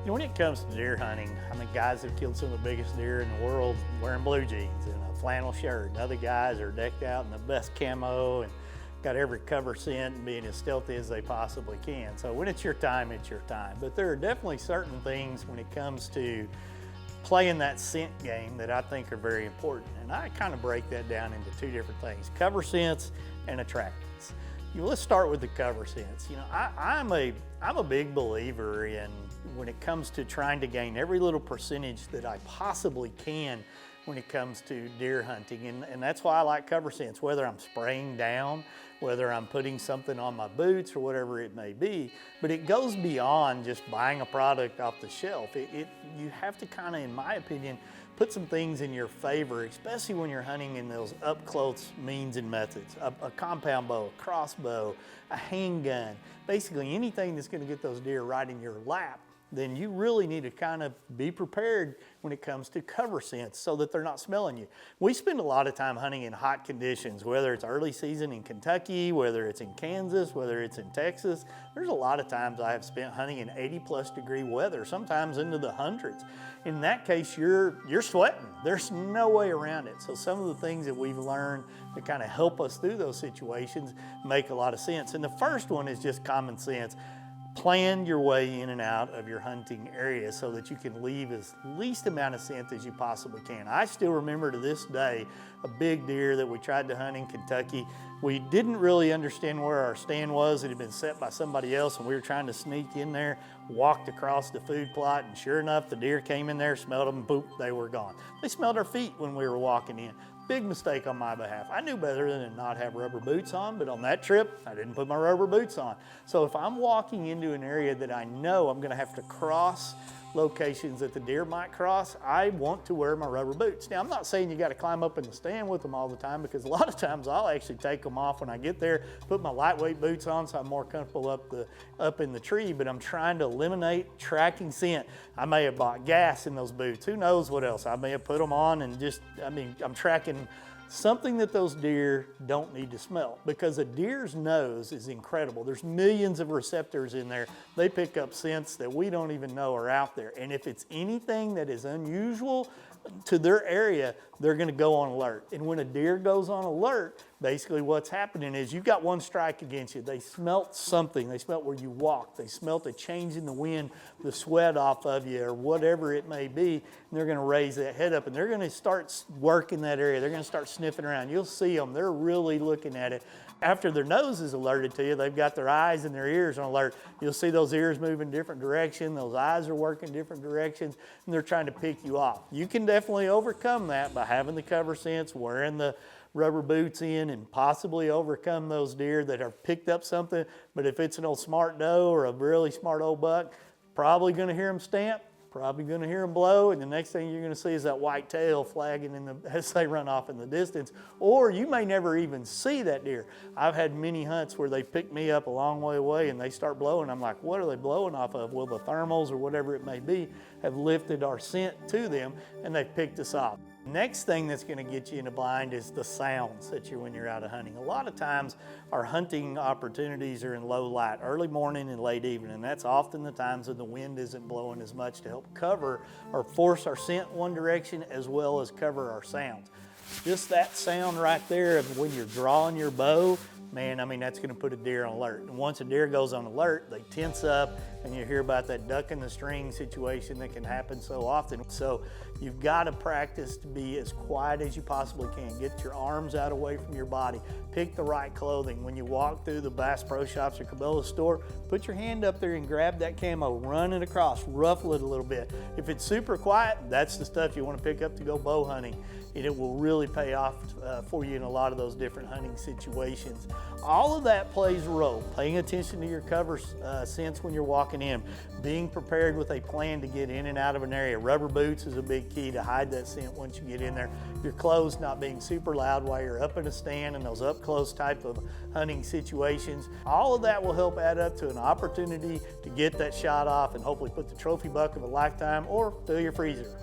When it comes to deer hunting, I mean, guys have killed some of the biggest deer in the world wearing blue jeans and a flannel shirt. And other guys are decked out in the best camo and got every cover scent and being as stealthy as they possibly can. So when it's your time, it's your time. But there are definitely certain things when it comes to playing that scent game that I think are very important. And I kind of break that down into two different things: cover scents and attractants. Let's start with the cover scents. I'm a big believer in when it comes to trying to gain every little percentage that I possibly can when it comes to deer hunting. And that's why I like cover scents, whether I'm spraying down, whether I'm putting something on my boots or whatever it may be. But it goes beyond just buying a product off the shelf. You have to kind of, in my opinion, put some things in your favor, especially when you're hunting in those up close means and methods. A compound bow, a crossbow, a handgun, basically anything that's going to get those deer right in your lap. Then you really need to kind of be prepared when it comes to cover scents so that they're not smelling you. We spend a lot of time hunting in hot conditions, whether it's early season in Kentucky, whether it's in Kansas, whether it's in Texas. There's a lot of times I have spent hunting in 80+ degree weather, sometimes into the hundreds. In that case, you're sweating. There's no way around it. So some of the things that we've learned to kind of help us through those situations make a lot of sense. And the first one is just common sense. Plan your way in and out of your hunting area so that you can leave as least amount of scent as you possibly can. I still remember to this day a big deer that we tried to hunt in Kentucky. We didn't really understand where our stand was. It had been set by somebody else and we were trying to sneak in there, walked across the food plot, and sure enough, the deer came in there, smelled them, boop, they were gone. They smelled our feet when we were walking in. Big mistake on my behalf. I knew better than to not have rubber boots on, but on that trip, I didn't put my rubber boots on. So if I'm walking into an area that I know I'm gonna have to cross locations that the deer might cross, I want to wear my rubber boots. Now, I'm not saying you gotta climb up in the stand with them all the time, because a lot of times I'll actually take them off when I get there, put my lightweight boots on so I'm more comfortable up in the tree, but I'm trying to eliminate tracking scent. I may have bought gas in those boots. Who knows what else? I may have put them on and I'm tracking something that those deer don't need to smell, because a deer's nose is incredible. There's millions of receptors in there. They pick up scents that we don't even know are out there. And if it's anything that is unusual to their area, they're gonna go on alert. And when a deer goes on alert, basically what's happening is you've got one strike against you. They smelt something. They smelt where you walked. They smelt a change in the wind, the sweat off of you, or whatever it may be. And they're gonna raise that head up and they're gonna start working that area. They're gonna start sniffing around. You'll see them. They're really looking at it. After their nose is alerted to you, they've got their eyes and their ears on alert. You'll see those ears move in different directions. Those eyes are working different directions, and they're trying to pick you off. You can definitely overcome that by having the cover scents, wearing the rubber boots in, and possibly overcome those deer that have picked up something. But if it's an old smart doe or a really smart old buck, probably gonna hear them stamp, probably gonna hear them blow, and the next thing you're gonna see is that white tail flagging as they run off in the distance. Or you may never even see that deer. I've had many hunts where they pick me up a long way away and they start blowing. I'm like, what are they blowing off of? Well, the thermals or whatever it may be have lifted our scent to them and they've picked us off. Next thing that's going to get you in a blind is the sounds that when you're out hunting. A lot of times our hunting opportunities are in low light, early morning and late evening, and that's often the times when the wind isn't blowing as much to help cover or force our scent one direction as well as cover our sounds. Just that sound right there of when you're drawing your bow, man, I mean, that's gonna put a deer on alert. And once a deer goes on alert, they tense up and you hear about that duck in the string situation that can happen so often. So you've gotta practice to be as quiet as you possibly can. Get your arms out away from your body. Pick the right clothing. When you walk through the Bass Pro Shops or Cabela's store, put your hand up there and grab that camo, run it across, ruffle it a little bit. If it's super quiet, that's the stuff you wanna pick up to go bow hunting. And it will really pay off for you in a lot of those different hunting situations. All of that plays a role. Paying attention to your cover scents when you're walking in, being prepared with a plan to get in and out of an area. Rubber boots is a big key to hide that scent once you get in there. Your clothes not being super loud while you're up in a stand in those up close type of hunting situations. All of that will help add up to an opportunity to get that shot off and hopefully put the trophy buck of a lifetime or fill your freezer.